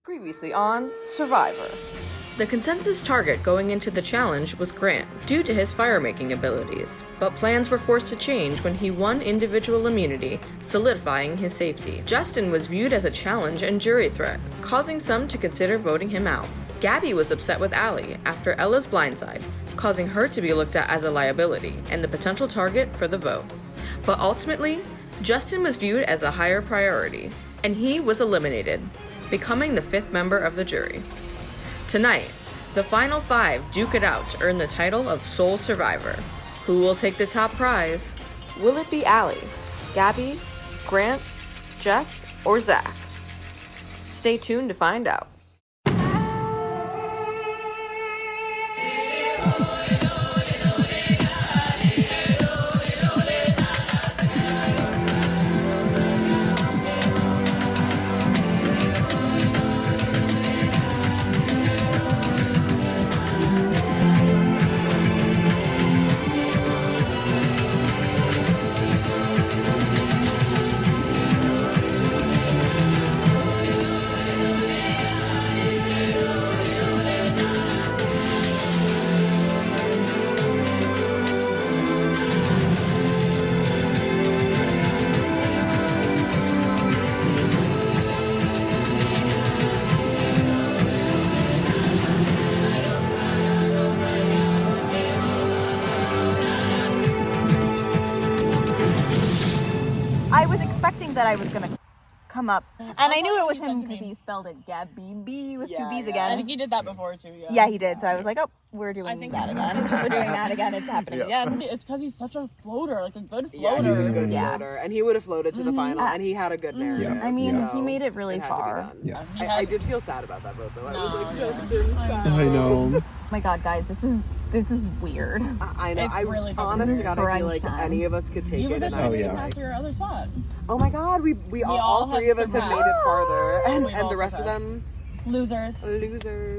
Previously on Survivor. The consensus target going into the challenge was Grant, due to his fire-making abilities, but plans were forced to change when he won individual immunity, solidifying his safety. Justin was viewed as a challenge and jury threat, causing some to consider voting him out. Gabby was upset with Allie after Ella's blindside, causing her to be looked at as a liability and the potential target for the vote. But ultimately, Justin was viewed as a higher priority, and he was eliminated, becoming the fifth member of the jury. Tonight, the final five duke it out to earn the title of sole survivor. Who will take the top prize? Will it be Allie, Gabby, Grant, Jess, or Zach? Stay tuned to find out. I was expecting that I was gonna come up, and I knew it was him because he spelled it Gabby B with two B's again. I think he did that before too. Yeah, he did. So I was like, oh, we're doing that again. We're doing that again. It's happening again. It's because he's such a floater, like a good floater. Yeah, he's a good floater, and he would have floated to the final, and he had a good narrative. I mean, so he made it really it had far. to be done. I did feel sad about that vote, though. I was like, just inside. I know. Oh my God, guys, this is weird. I know. It's I really honest to God, I feel like time. any of us could take You've it. And officially I passed your other spot. Oh my God, we all three of us have made it farther, and the rest of them Losers.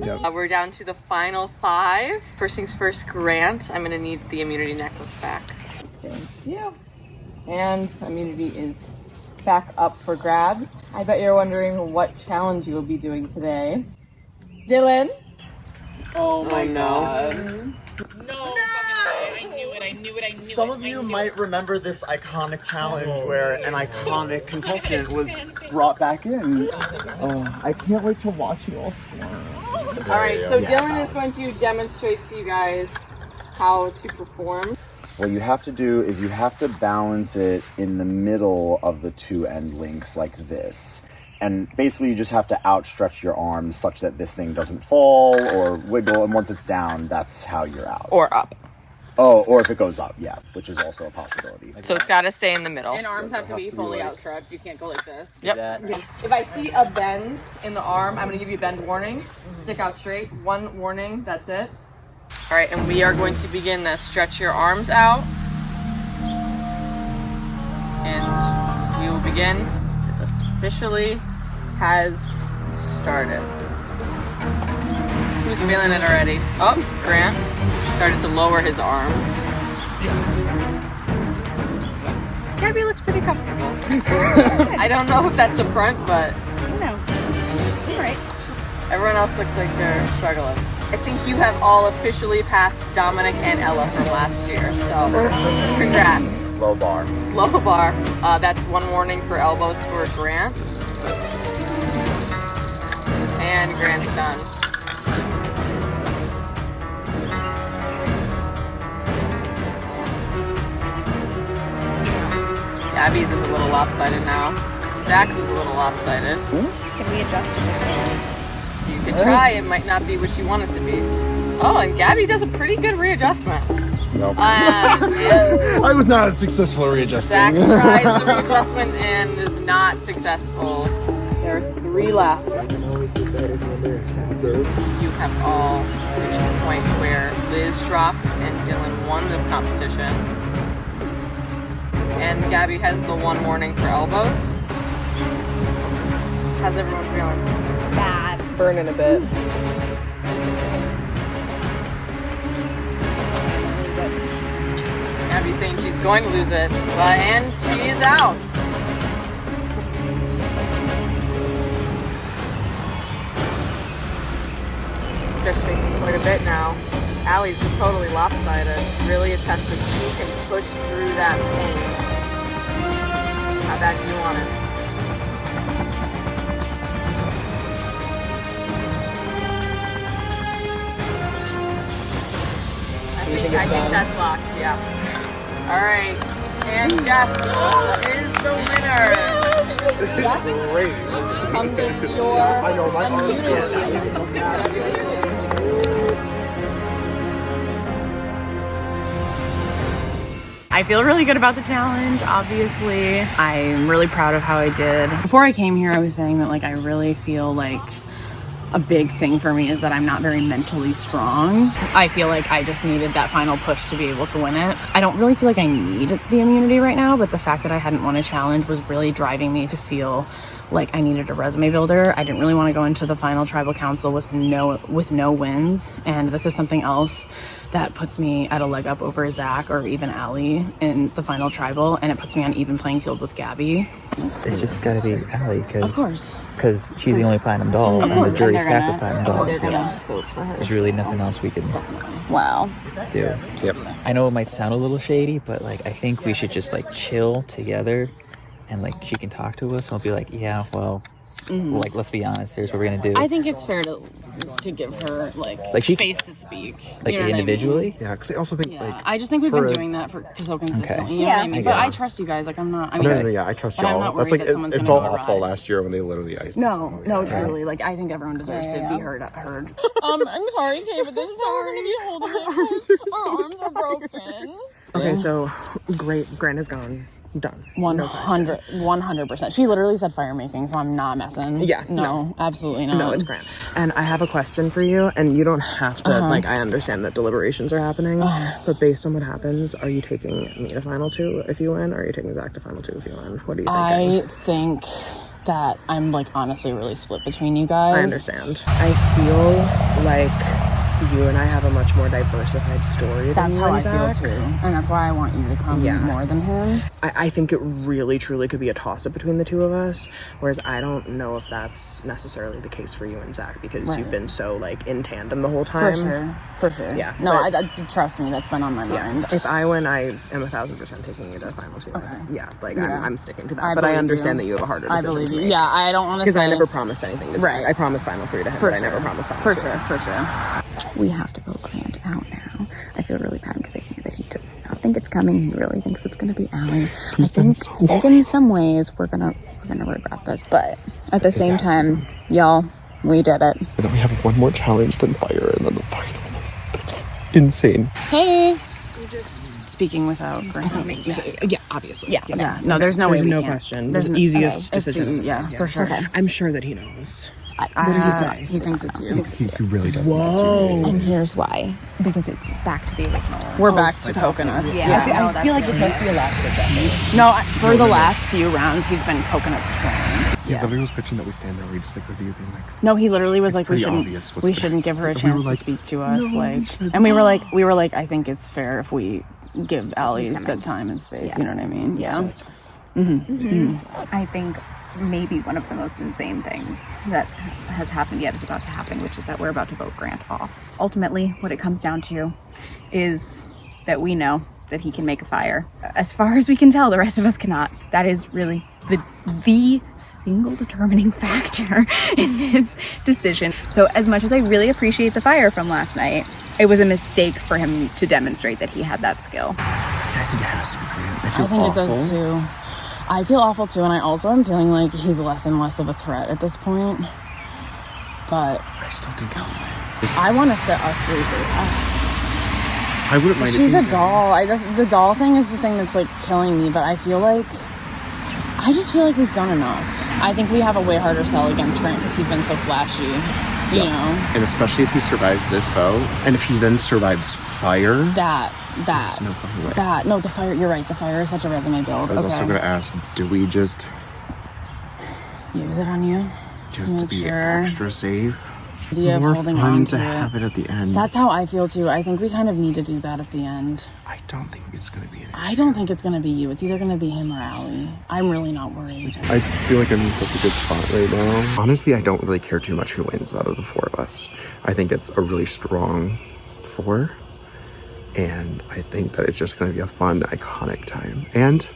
Yep. We're down to the final five. First things first, Grant. I'm gonna need the immunity necklace back. Thank you. And immunity is back up for grabs. I bet you're wondering what challenge you will be doing today. Dylan? Oh my God. No! I knew it. Some of you might remember this iconic challenge where an iconic contestant was brought back in. Oh, I can't wait to watch you all squirm. Alright, so Dylan is going to demonstrate to you guys how to perform. What you have to do is you have to balance it in the middle of the two end links like this. And basically you just have to outstretch your arms such that this thing doesn't fall or wiggle, and once it's down, that's how you're out. Or up. Oh, or if it goes up, yeah, which is also a possibility. So it's gotta stay in the middle. And arms have to be fully outstretched. You can't go like this. Yep. If I see a bend in the arm, I'm gonna give you a bend warning. Stick out straight. One warning, that's it. All right, and we are going to begin this. Stretch your arms out. And we will begin. This officially has started. Who's feeling it already? Oh, Grant started to lower his arms. Gabby looks pretty comfortable. I don't know if that's a front, but No. All right. everyone else looks like they're struggling. I think you have all officially passed Dominic and Ella from last year, so congrats. Low bar. Low bar. That's one warning for elbows for Grant. And Grant's done. Gabby's is a little lopsided now. Zach's is a little lopsided. Can we adjust it? You can try, it might not be what you want it to be. Oh, and Gabby does a pretty good readjustment. Nope. I was not as successful at readjusting. Zach tries the readjustment and is not successful. There are three left. You have all reached the point where Liz dropped and Dylan won this competition. And Gabby has the one warning for elbows. How's everyone feeling? Bad. burning a bit. Abby's saying she's going to lose it, and she is out. fishing quite a bit now. Allie's totally lopsided. It's really a test of who can push through that pain. How bad do you want it? I think that's locked, yeah. All right, and Jess is the winner. Yes. Great. Come get your I know, my arms I feel really good about the challenge, obviously. I'm really proud of how I did. Before I came here, I was saying that like I really feel like a big thing for me is that I'm not very mentally strong. I feel like I just needed that final push to be able to win it. I don't really feel like I need the immunity right now, but the fact that I hadn't won a challenge was really driving me to feel like I needed a resume builder. I didn't really want to go into the final tribal council with no wins, and this is something else that puts me at a leg up over Zach or even Allie in the final tribal, and it puts me on even playing field with Gabby. It's just gotta be Allie, Of course. because she's the only platinum doll, and the jury's stacked with platinum dolls. So vote for her. there's really nothing else we can Wow. do. Yep. I know it might sound a little shady, but like I think we should just like chill together, and like she can talk to us, and we'll be like, yeah, well, like let's be honest. Here's what we're gonna do. I think it's fair to give her like she- space to speak. like You know what I mean? individually. Yeah, because I also think Yeah, I just think we've been doing that for so consistently. You know what I mean? But I trust you guys. Like I'm not. I mean, I trust but I'm y'all. not That's worried like that someone's it gonna felt go awful awry. last year when they literally iced us. No, truly. Like I think everyone deserves to be heard. I'm sorry, Kay, but this is how we're gonna be holding it. Our arms are broken. Okay, so Grant is gone. Done. 100%. She literally said fire making, so I'm not messing. Yeah, No, absolutely not. No, it's Grant. And I have a question for you, and you don't have to, like, I understand that deliberations are happening, but based on what happens, are you taking me to final two if you win, or are you taking Zach to final two if you win? What are you thinking? I think that I'm like honestly really split between you guys. I understand. I feel like you and I have a much more diversified story than That's you how and I Zach. feel too. And that's why I want you to come more than him. I think it really truly could be a toss-up between the two of us, whereas I don't know if that's necessarily the case for you and Zach, because you've been so like in tandem the whole time. For sure. Yeah, No, but- trust me, that's been on my mind. If I win, I am 1,000% taking you to final two. Okay. Yeah, like I'm sticking to that. I but I believe understand you. that you have a harder I decision believe to you. make. Yeah, I don't want to Because say. I never promised anything to Zach. Right. I promised final three to him, but I never promised final two. For sure. We have to vote Grant out now. I feel really bad because I think that he does not think it's coming. He really thinks it's going to be Allie. I think in some ways we're gonna regret this, but at the same time, y'all, we did it. And then we have one more challenge than fire, and then the final. That's insane. Hey. Speaking without Grant. Yeah, obviously. Yeah. No, there's no way we no can't. question. There's the easiest decision. Yeah, for sure. I'm sure that he knows. What did he say? He thinks it's you. He really does. Whoa. And here's why. Because it's back to the original. We're back to coconuts. Yeah. I feel like this must be a last decade. No, for the last few rounds, he's been coconut strong. Yeah, literally was pitching that we stand there, we just like review being like. No, he literally was like, we pretty obvious shouldn't, what's we shouldn't give her a We chance were to like, speak to us, "No, like, we should and we were like, I think it's fair if we give Allie the time and space. You know what I mean? Yeah. I think maybe one of the most insane things that has happened yet is about to happen, which is that we're about to vote Grant off. Ultimately, what it comes down to is that we know that he can make a fire. As far as we can tell, the rest of us cannot. That is really the single determining factor in this decision. So as much as I really appreciate the fire from last night, it was a mistake for him to demonstrate that he had that skill. I think it has to be Grant. I think it does too. I feel awful too, and I also am feeling like he's less and less of a threat at this point. But I still think I want to set us three free. I wouldn't mind. She's a doll. The doll thing is the thing that's like killing me, but I just feel like we've done enough. I think we have a way harder sell against Grant because he's been so flashy, you know? And especially if he survives this vote, and if he then survives fire. There's no fucking way. No, the fire, you're right, the fire is such a resume build. I was also going to ask, do we just use it on you? to be sure. extra safe? It's idea of more holding fun on to to have it at the end. That's how I feel too. I think we kind of need to do that at the end. I don't think it's going to be an issue. I don't think it's going to be you. It's either going to be him or Allie. I'm really not worried. I feel like I'm in such a good spot right now. Honestly, I don't really care too much who wins out of the four of us. I think it's a really strong four. And I think that it's just going to be a fun, iconic time. And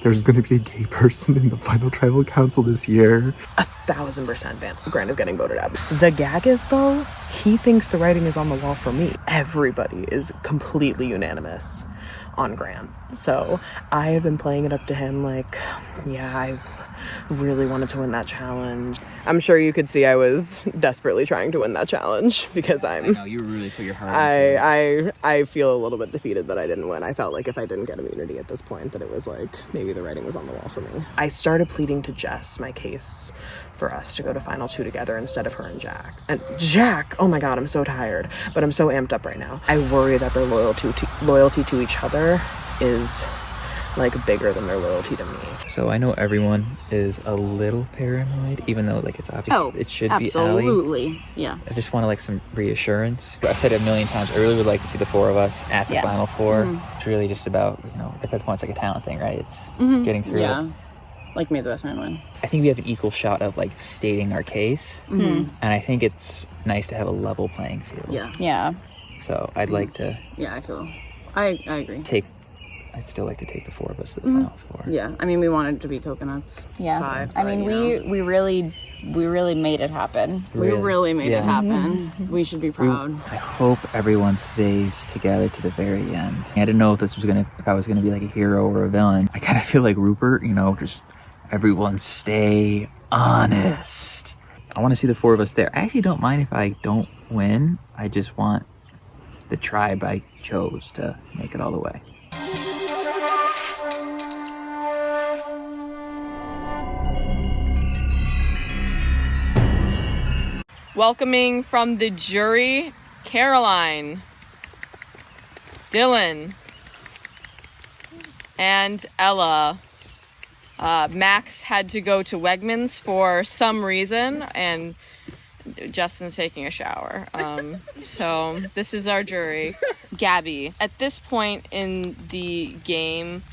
there's going to be a gay person in the final tribal council this year. 1,000% Grant is getting voted out. The gag is, though, he thinks the writing is on the wall for me. Everybody is completely unanimous on Grant. So I have been playing it up to him like, yeah, I really wanted to win that challenge. I'm sure you could see I was desperately trying to win that challenge because I know, you really put your heart into it. I feel a little bit defeated that I didn't win. I felt like if I didn't get immunity at this point, that it was like maybe the writing was on the wall for me. I started pleading to Jess my case for us to go to final two together instead of her and Jack. And Jack, oh my god, I'm so tired, but I'm so amped up right now. I worry that their loyalty to each other is like bigger than their loyalty to me. So I know everyone is a little paranoid, even though like it's obvious it should be Allie. Absolutely. Yeah. I just want like some reassurance. I've said it a million times. I really would like to see the four of us at the final four. It's really just about, at that point it's like a talent thing, right? It's getting through it. Like may the best man win. I think we have an equal shot of like stating our case. And I think it's nice to have a level playing field. Yeah. So I'd like to I agree. I'd still like to take the four of us to the final four. Yeah. I mean, we wanted to be coconuts. Yeah. 5, I mean, we really made it happen. We really made it happen. We should be proud. I hope everyone stays together to the very end. I didn't know if I was gonna be like a hero or a villain. I kind of feel like Rupert, just everyone stay honest. I want to see the four of us there. I actually don't mind if I don't win. I just want the tribe I chose to make it all the way. Welcoming from the jury, Caroline, Dylan, and Ella. Max had to go to Wegmans for some reason, and Justin's taking a shower. So this is our jury. Gabby, at this point in the game,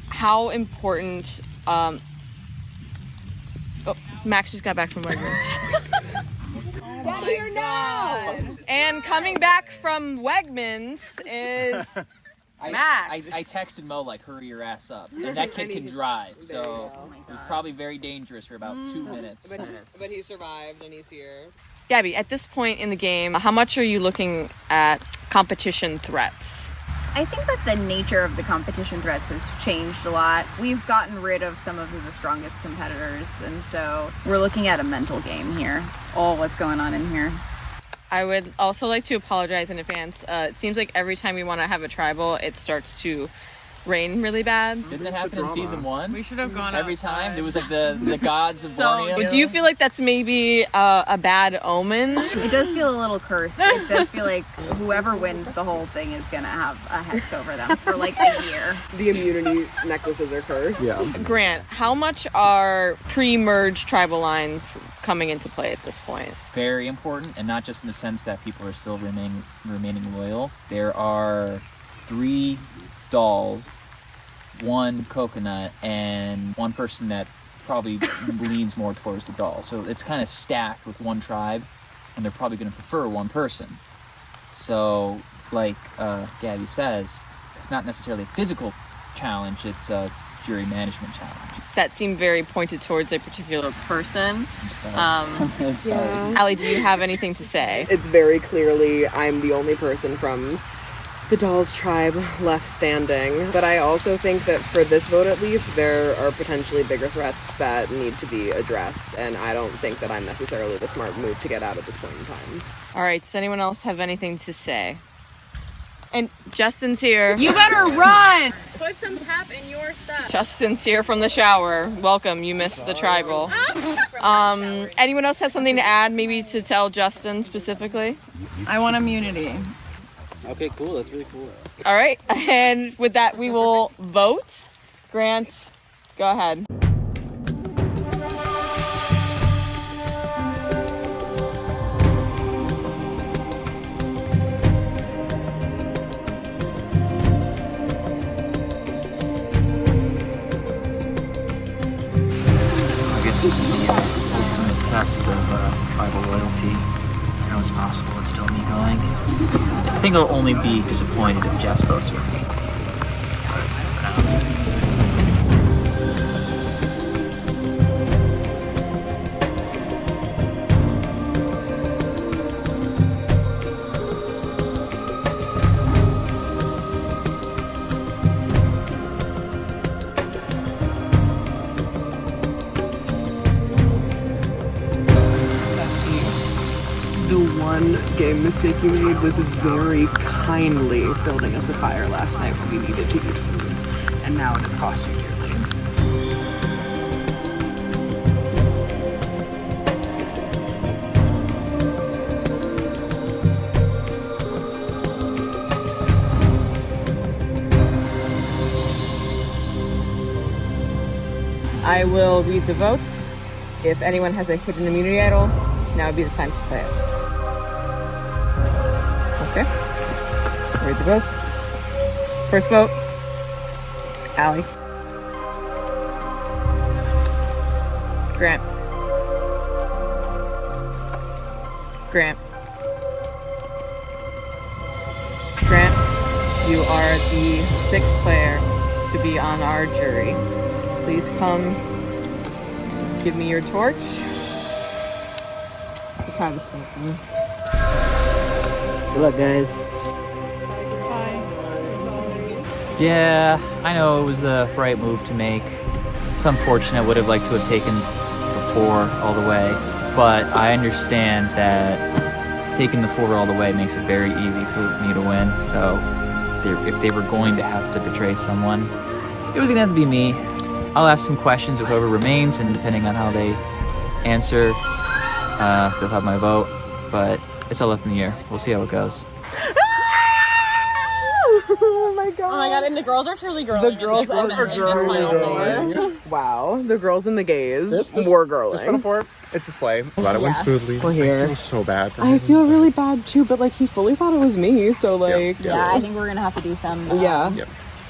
how important... Max just got back from Wegmans. Get here now! And coming back from Wegmans is Max. I texted Mo like, hurry your ass up. And that kid can drive, so it was probably very dangerous for about 2 minutes. But he survived and he's here. Gabby, at this point in the game, how much are you looking at competition threats? I think that the nature of the competition threats has changed a lot. We've gotten rid of some of the strongest competitors, and so we're looking at a mental game here. What's going on in here. I would also like to apologize in advance. It seems like every time we want to have a tribal, it starts to rain really bad. Didn't that happen in season 1? We should have gone every outside. time. It was like the gods of Borneo. Do you feel like that's maybe a bad omen? It does feel a little cursed. It does feel like whoever wins the whole thing is gonna have a hex over them for like a year. The immunity necklaces are cursed. Yeah. Grant, how much are pre-merge tribal lines coming into play at this point? Very important, and not just in the sense that people are still remaining loyal. There are 3 dolls, 1 coconut, and 1 person that probably leans more towards the doll. So it's kind of stacked with 1 tribe, and they're probably going to prefer 1 person. So, like Gabby says, it's not necessarily a physical challenge, it's a jury management challenge. That seemed very pointed towards a particular person. I'm sorry. Allie, do you have anything to say? It's very clearly I'm the only person from the Dolls tribe left standing, but I also think that for this vote at least, there are potentially bigger threats that need to be addressed, and I don't think that I'm necessarily the smart move to get out at this point in time. All right, does anyone else have anything to say? And Justin's here. You better run! Put some pep in your step. Justin's here from the shower. Welcome, you missed the tribal. Anyone else have something to add, maybe to tell Justin specifically? I want immunity. Okay, cool. That's really cool. All right, and with that, we will vote. Grant, go ahead. unjustifiable loyalty. I know it's possible. It's still me going. I think I'll only be disappointed if Jess votes with me. The one game mistake you made was very kindly building us a fire last night when we needed to eat food, and now it has cost you dearly. I will read the votes. If anyone has a hidden immunity idol, now would be the time to play it. Okay. Read the votes. First vote, Allie. Grant. Grant. Grant, you are the 6th player to be on our jury. Please come give me your torch. I'll try to smoke me. Good luck, guys. Yeah, I know it was the right move to make. It's unfortunate. Would have liked to have taken the 4 all the way, but I understand that taking the 4 all the way makes it very easy for me to win. So if they were going to have to betray someone, it was gonna have to be me. I'll ask some questions of whoever remains, and depending on how they answer, they'll have my vote, but it's all up in the air. We'll see how it goes. Oh my god. Oh my god, and the girls are truly girling. The girls are girling. Wow, the girls and the gays were girling. This metaphor, it's a sleigh. Glad it went smoothly. We're here. I feel so bad for I him. feel really bad too, but like he fully thought it was me, so like... Yeah, I think we're gonna have to do some...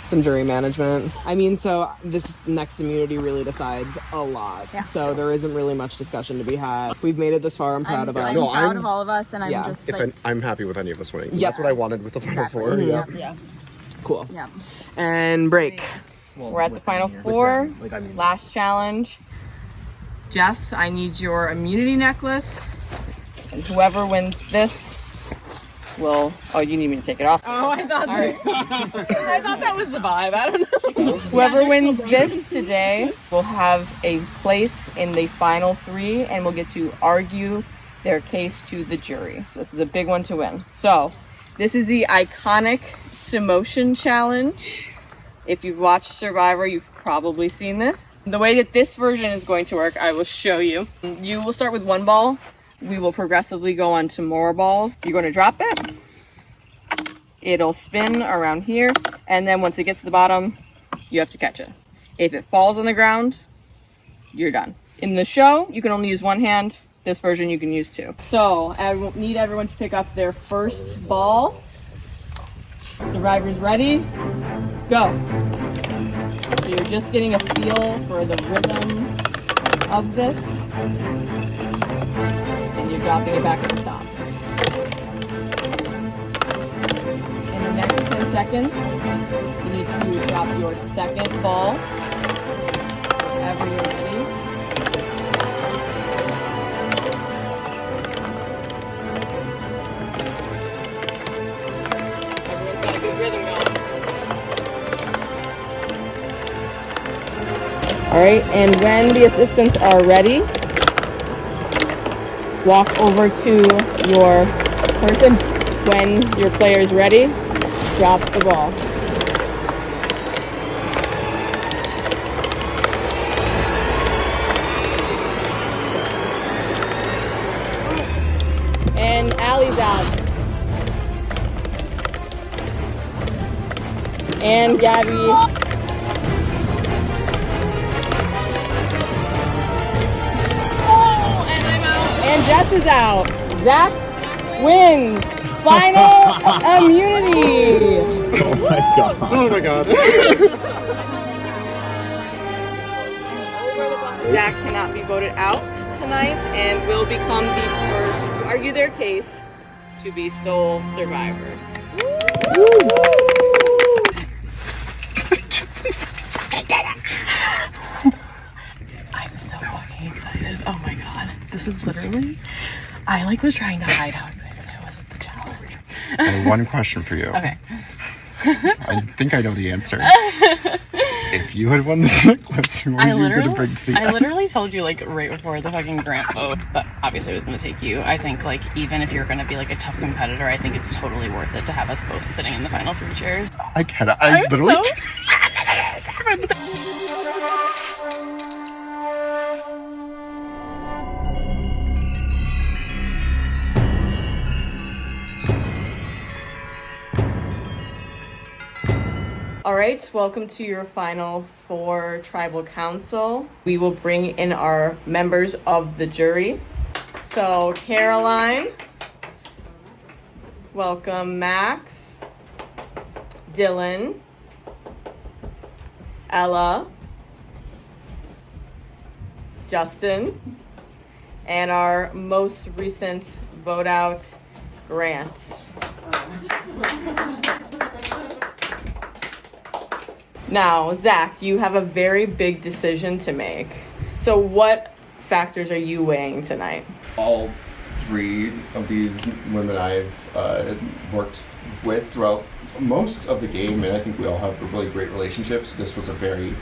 some jury management. I mean, so this next immunity really decides a lot. Yeah. So there isn't really much discussion to be had. We've made it this far. I'm proud of us. I'm proud of all of us, and I'm just like... I'm happy with any of us winning. Yeah. That's what I wanted with the final 4. Yeah. Cool. Yeah. And break. We're at the final 4. Last challenge. Jess, I need your immunity necklace. And whoever wins this will... Oh, you need me to take it off. Oh, I thought I thought that was the vibe. I don't know. Whoever wins this today will have a place in the final 3 and will get to argue their case to the jury. This is a big one to win. So, this is the iconic Samotion challenge. If you've watched Survivor, you've probably seen this. The way that this version is going to work, I will show you. You will start with 1 ball. We will progressively go on to more balls. You're going to drop it. It'll spin around here, and then once it gets to the bottom, you have to catch it. If it falls on the ground, you're done. In the show, you can only use 1 hand. This version, you can use 2. So, I need everyone to pick up their first ball. Survivors ready? Go. So you're just getting a feel for the rhythm of this. And you're dropping it back at the top. In the next 10 seconds, you need to drop your second ball. Whenever you're ready. Everyone's got a good rhythm going. Alright, and when the assistants are ready, walk over to your person. When your player is ready, drop the ball. And Allie's out. And Gabby. And Jess is out. Zach wins. Final immunity. Oh my god. Oh my god. Zach cannot be voted out. tonight and will become the first to argue their case to be sole survivor. I'm so fucking excited. Oh my god. This is literally, I like was trying to hide how excited I was at the challenge. I have one question for you. Okay. I think I know the answer. If you had won this necklace, who are you going to bring to the I end? literally told you like right before the fucking Grant vote, but obviously I was going to take you. I think like even if you're going to be like a tough competitor, I think it's totally worth it to have us both sitting in the final 3 chairs. I cannot. I literally. All right, welcome to your final 4 tribal council. We will bring in our members of the jury. So Caroline, welcome Max, Dylan, Ella, Justin, and our most recent vote out, Grant. Now, Zach, you have a very big decision to make. So what factors are you weighing tonight? All 3 of these women I've worked with throughout most of the game, and I think we all have really great relationships. This was a very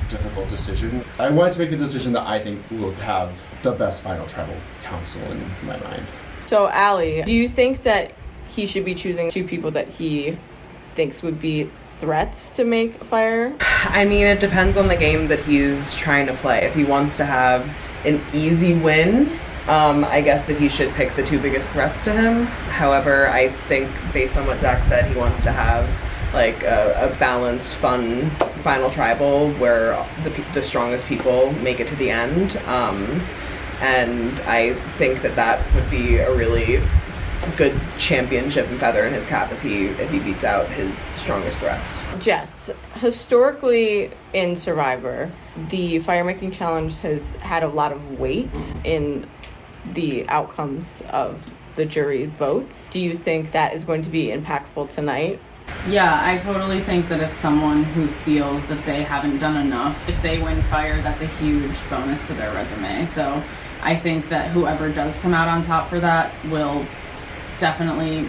difficult decision. I wanted to make the decision that I think will have the best final tribal council in my mind. So, Allie, do you think that he should be choosing 2 people that he thinks would be threats to make fire? I mean, it depends on the game that he's trying to play. If he wants to have an easy win, I guess that he should pick the 2 biggest threats to him. However, I think based on what Zach said, he wants to have like a balanced, fun final tribal where the strongest people make it to the end. And I think that would be a really good championship and feather in his cap if he beats out his strongest threats. Jess, historically in Survivor, the fire making challenge has had a lot of weight in the outcomes of the jury votes. Do you think that is going to be impactful tonight? Yeah, I totally think that if someone who feels that they haven't done enough, if they win fire, that's a huge bonus to their resume. So I think that whoever does come out on top for that will definitely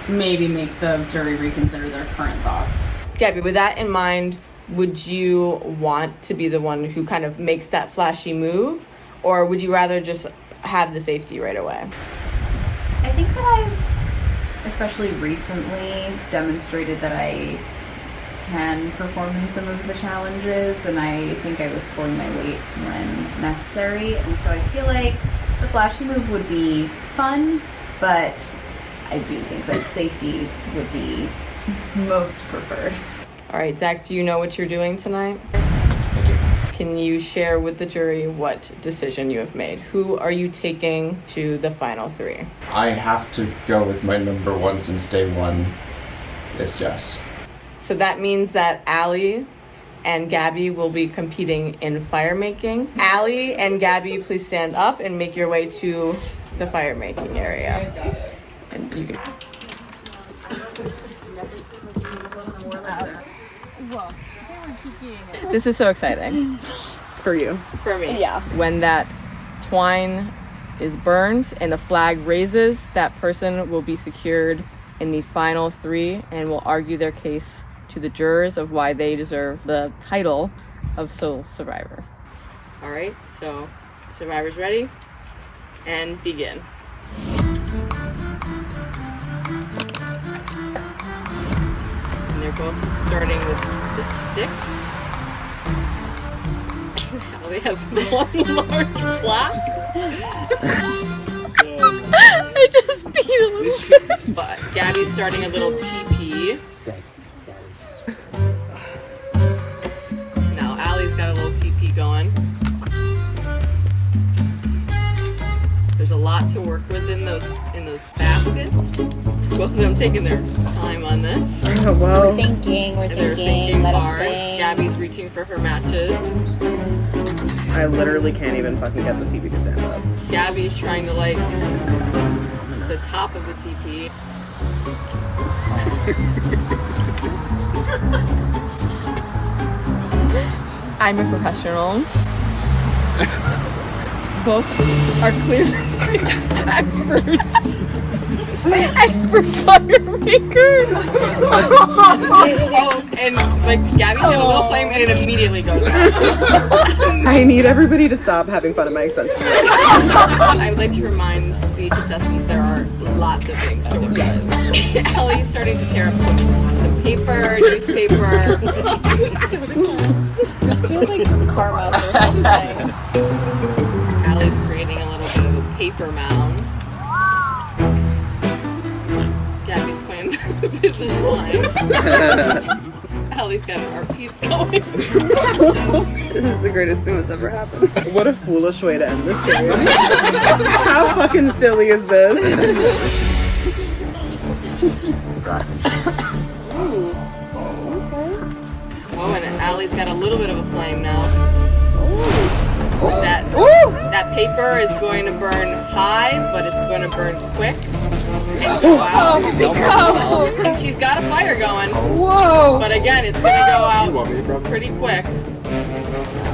maybe make the jury reconsider their current thoughts. Gabby, with that in mind, would you want to be the one who kind of makes that flashy move, or would you rather just have the safety right away? I think that I've, especially recently, demonstrated that I can perform in some of the challenges, and I think I was pulling my weight when necessary, and so I feel like the flashy move would be fun, but I do think that safety would be most preferred. All right, Zach, do you know what you're doing tonight? Can you share with the jury what decision you have made? Who are you taking to the final 3? I have to go with my number 1 since day 1. It's Jess. So that means that Allie and Gabby will be competing in fire making. Allie and Gabby, please stand up and make your way to the fire making area. And you can. This is so exciting. For you. For me. Yeah. When that twine is burned and the flag raises, that person will be secured in the final 3 and will argue their case to the jurors of why they deserve the title of sole survivor. All right, so survivors ready? And begin. And they're both starting with the sticks. Allie has one large plaque. I just beat a little bit. But Gabby's starting a little teepee. Now Allie's got a little teepee going. There's a lot to work with in those baskets. Both of them taking their time on this. Oh, wow. We're thinking They're thinking let us hard. think. Gabby's reaching for her matches. I literally can't even fucking get the TV to stand up. Gabby's trying to light the top of the teepee. I'm a professional. Both are clearly experts. Expert fire makers. Oh, and like Gabby's in a little flame and it immediately goes out. I need everybody to stop having fun at my expense. I would like to remind the contestants there are lots of things to work with. Ellie's starting to tear up some paper, newspaper. This feels like karma or something. Allie's creating a little bit of a paper mound. Gabby's playing the business line. Allie's got an art piece going. This is the greatest thing that's ever happened. What a foolish way to end this game. How fucking silly is this? Oh, and Allie's got a little bit of a flame now. That paper is going to burn high, but it's going to burn quick. And go out. And she's got a fire going. Whoa! But again, it's going to go out pretty quick.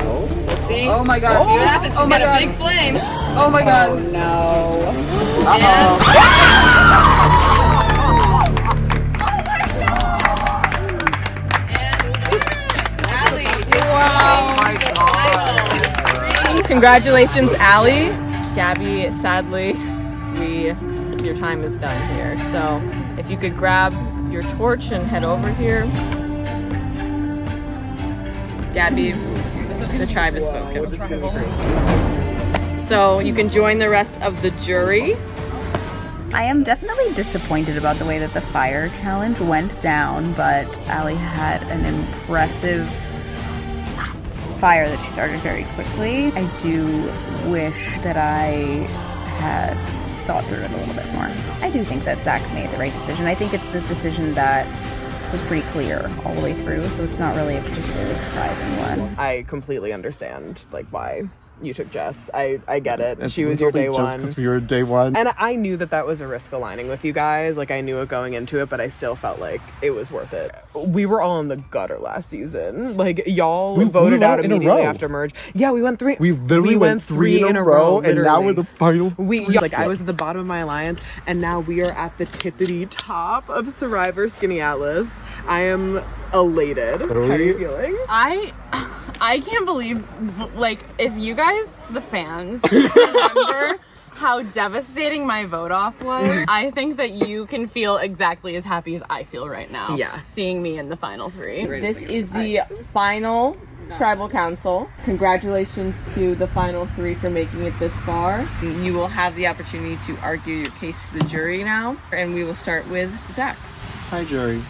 We'll see. Oh my god. See what happens. She's got a big flame. Oh my god. Oh no. Congratulations, Allie. Gabby, sadly, your time is done here. So if you could grab your torch and head over here. Gabby, the tribe has spoken. So you can join the rest of the jury. I am definitely disappointed about the way that the fire challenge went down, but Allie had an impressive fire that she started very quickly. I do wish that I had thought through it a little bit more. I do think that Zach made the right decision. I think it's the decision that was pretty clear all the way through, so it's not really a particularly surprising one. I completely understand why you took Jess. I get it. She was your day one. Just because we were day one. And I knew that was a risk aligning with you guys. Like, I knew it going into it, but I still felt like it was worth it. We were all in the gutter last season. Like, y'all voted out immediately after merge. Yeah, we went three. We literally went three in a row, and now we're the final. I was at the bottom of my alliance, and now we are at the tippity top of Survivor Skaneateles. I am elated. How are you feeling? I can't believe, like, if you guys, the fans, remember how devastating my vote off was, I think that you can feel exactly as happy as I feel right now. Yeah. Seeing me in the final three. This is the final tribal council. Congratulations to the final three for making it this far. You will have the opportunity to argue your case to the jury now, and we will start with Zach. Hi, jury.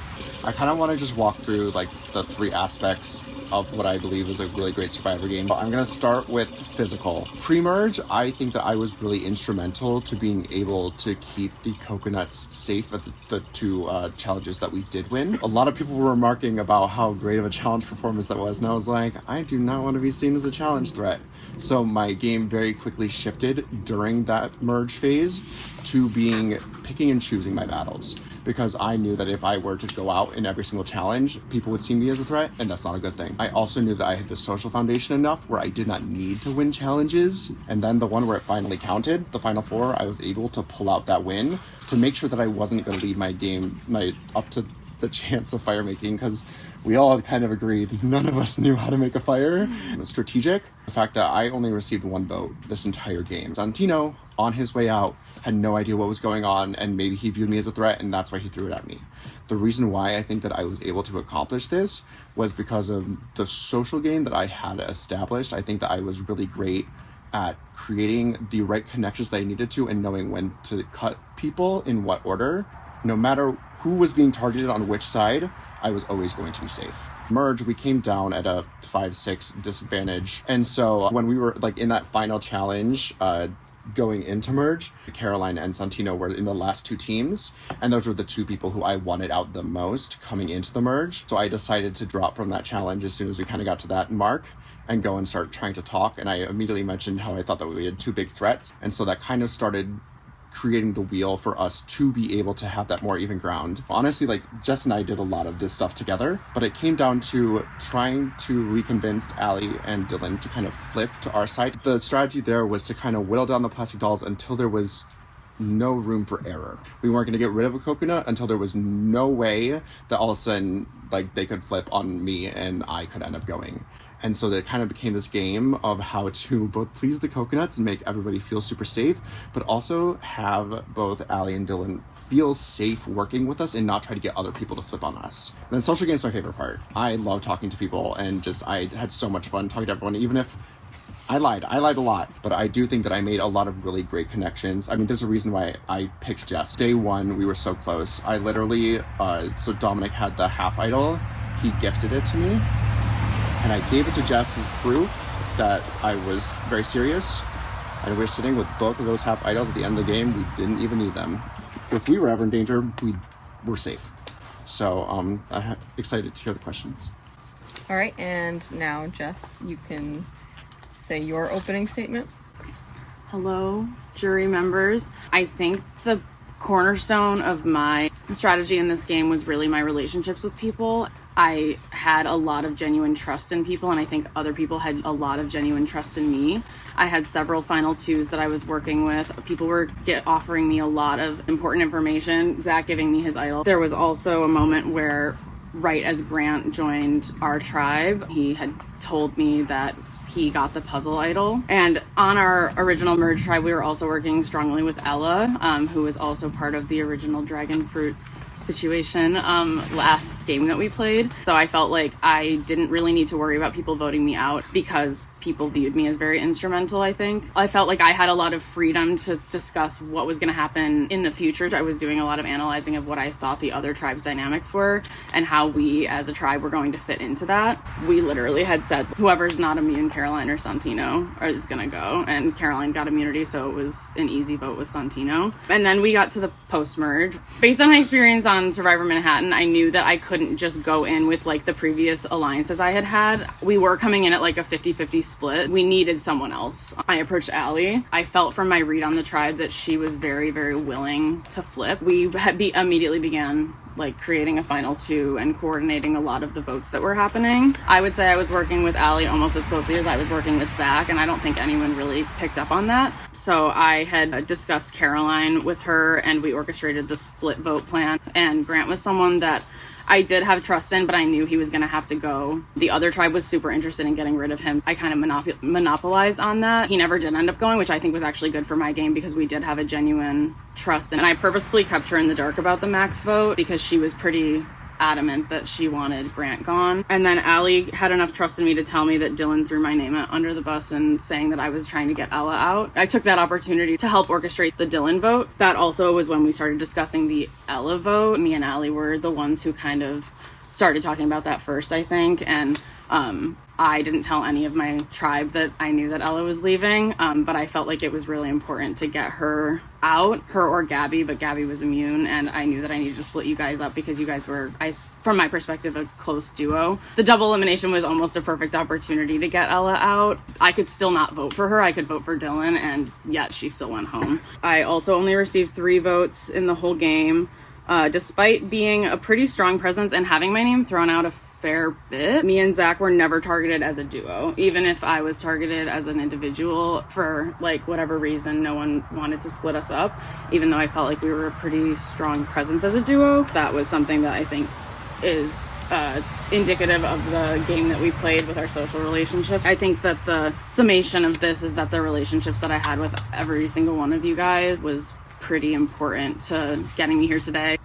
I kind of want to just walk through like the three aspects of what I believe is a really great Survivor game. But I'm going to start with physical. Pre-merge, I think that I was really instrumental to being able to keep the coconuts safe at the two challenges that we did win. A lot of people were remarking about how great of a challenge performance that was, and I was like, I do not want to be seen as a challenge threat. So my game very quickly shifted during that merge phase to picking and choosing my battles. Because I knew that if I were to go out in every single challenge, people would see me as a threat, and that's not a good thing. I also knew that I had the social foundation enough where I did not need to win challenges, and then the one where it finally counted, the final four, I was able to pull out that win to make sure that I wasn't going to leave my game up to the chance of fire making, because we all kind of agreed none of us knew how to make a fire. Strategic, the fact that I only received one vote this entire game. Santino, on his way out, had no idea what was going on, and maybe he viewed me as a threat, and that's why he threw it at me. The reason why I think that I was able to accomplish this was because of the social game that I had established. I think that I was really great at creating the right connections that I needed to and knowing when to cut people in what order. No matter who was being targeted on which side, I was always going to be safe. Merge, we came down at a 5-6 disadvantage. And so when we were like in that final challenge, going into merge, Caroline and Santino were in the last two teams, and those were the two people who I wanted out the most coming into the merge. So I decided to drop from that challenge as soon as we kind of got to that mark and go and start trying to talk. And I immediately mentioned how I thought that we had two big threats. And so that kind of started creating the wheel for us to be able to have that more even ground. Honestly, like Jess and I did a lot of this stuff together, but it came down to trying to reconvince Allie and Dylan to kind of flip to our side. The strategy there was to kind of whittle down the plastic dolls until there was no room for error. We weren't going to get rid of a coconut until there was no way that all of a sudden like they could flip on me and I could end up going. And so that kind of became this game of how to both please the coconuts and make everybody feel super safe, but also have both Allie and Dylan feel safe working with us and not try to get other people to flip on us. And then social game's my favorite part. I love talking to people, and just I had so much fun talking to everyone, even if I lied a lot, but I do think that I made a lot of really great connections. I mean, there's a reason why I picked Jess. Day one, we were so close. I literally, so Dominic had the half idol, he gifted it to me, and I gave it to Jess as proof that I was very serious. And we were sitting with both of those half idols at the end of the game. We didn't even need them. If we were ever in danger, we were safe. So I'm excited to hear the questions. All right, and now Jess, you can say your opening statement. Hello, jury members. I think the cornerstone of my strategy in this game was really my relationships with people. I had a lot of genuine trust in people, and I think other people had a lot of genuine trust in me. I had several final twos that I was working with. People were offering me a lot of important information, Zach giving me his idol. There was also a moment where, right as Grant joined our tribe, he had told me that he got the puzzle idol. And on our original merge tribe, we were also working strongly with Ella, who was also part of the original Dragon Fruits situation last game that we played. So I felt like I didn't really need to worry about people voting me out because people viewed me as very instrumental, I think. I felt like I had a lot of freedom to discuss what was going to happen in the future. I was doing a lot of analyzing of what I thought the other tribes' dynamics were and how we as a tribe were going to fit into that. We literally had said, whoever's not immune, Caroline or Santino, is going to go. And Caroline got immunity, so it was an easy vote with Santino. And then we got to the post-merge. Based on my experience on Survivor Manhattan, I knew that I couldn't just go in with like the previous alliances I had. We were coming in at like a 50-50 split. We needed someone else. I approached Allie. I felt from my read on the tribe that she was very, very willing to flip. We immediately began like creating a final two and coordinating a lot of the votes that were happening. I would say I was working with Allie almost as closely as I was working with Zach, and I don't think anyone really picked up on that. So I had discussed Caroline with her, and we orchestrated the split vote plan. And Grant was someone that I did have trust in, but I knew he was going to have to go. The other tribe was super interested in getting rid of him. I kind of monopolized on that. He never did end up going, which I think was actually good for my game because we did have a genuine trust. And I purposefully kept her in the dark about the max vote because she was pretty adamant that she wanted Grant gone. And then Allie had enough trust in me to tell me that Dylan threw my name under the bus and saying that I was trying to get Ella out. I took that opportunity to help orchestrate the Dylan vote. That also was when we started discussing the Ella vote. Me and Allie were the ones who kind of started talking about that first, I think. And I didn't tell any of my tribe that I knew that Ella was leaving, but I felt like it was really important to get her out, her or Gabby, but Gabby was immune, and I knew that I needed to split you guys up because you guys were, from my perspective, a close duo. The double elimination was almost a perfect opportunity to get Ella out. I could still not vote for her. I could vote for Dylan, and yet she still went home. I also only received 3 votes in the whole game, despite being a pretty strong presence and having my name thrown out a fair bit. Me and Zach were never targeted as a duo. Even if I was targeted as an individual for like whatever reason, no one wanted to split us up, even though I felt like we were a pretty strong presence as a duo. That was something that I think is indicative of the game that we played with our social relationships. I think that the summation of this is that the relationships that I had with every single one of you guys was pretty important to getting me here today.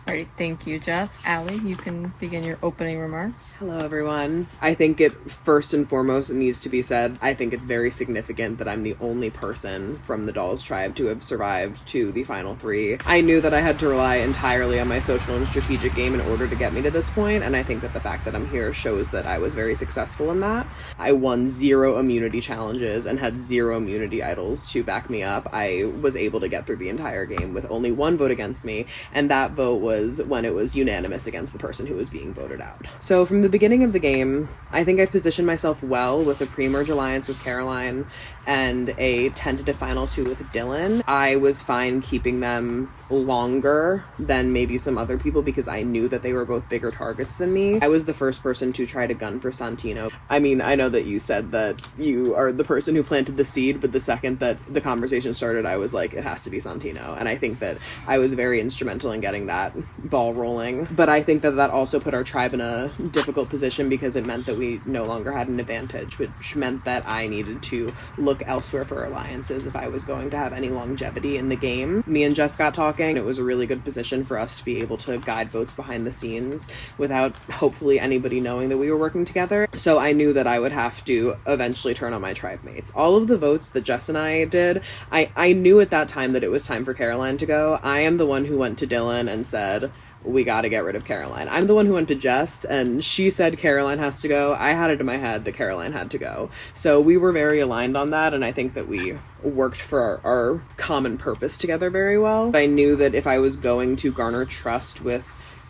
All right, thank you, Jess. Allie, you can begin your opening remarks. Hello, everyone. I think it first and foremost needs to be said, I think it's very significant that I'm the only person from the Dolls tribe to have survived to the final 3. I knew that I had to rely entirely on my social and strategic game in order to get me to this point, and I think that the fact that I'm here shows that I was very successful in that. I won 0 immunity challenges and had 0 immunity idols to back me up. I was able to get through the entire game with only 1 vote against me, and that vote was was when it was unanimous against the person who was being voted out. So from the beginning of the game, I think I positioned myself well with a pre-merge alliance with Caroline and a tentative final 2 with Dylan. I was fine keeping them longer than maybe some other people because I knew that they were both bigger targets than me. I was the first person to try to gun for Santino. I mean, I know that you said that you are the person who planted the seed, but the second that the conversation started, I was like, it has to be Santino. And I think that I was very instrumental in getting that ball rolling. But I think that that also put our tribe in a difficult position because it meant that we no longer had an advantage, which meant that I needed to look elsewhere for alliances if I was going to have any longevity in the game. Me and Jess got talking. It was a really good position for us to be able to guide votes behind the scenes without hopefully anybody knowing that we were working together. So I knew that I would have to eventually turn on my tribe mates. All of the votes that Jess and I did, I knew at that time that it was time for Caroline to go. I am the one who went to Dylan and said, we got to get rid of Caroline. I'm the one who went to Jess and she said Caroline has to go. I had it in my head that Caroline had to go. So we were very aligned on that, and I think that we worked for our common purpose together very well. I knew that if I was going to garner trust with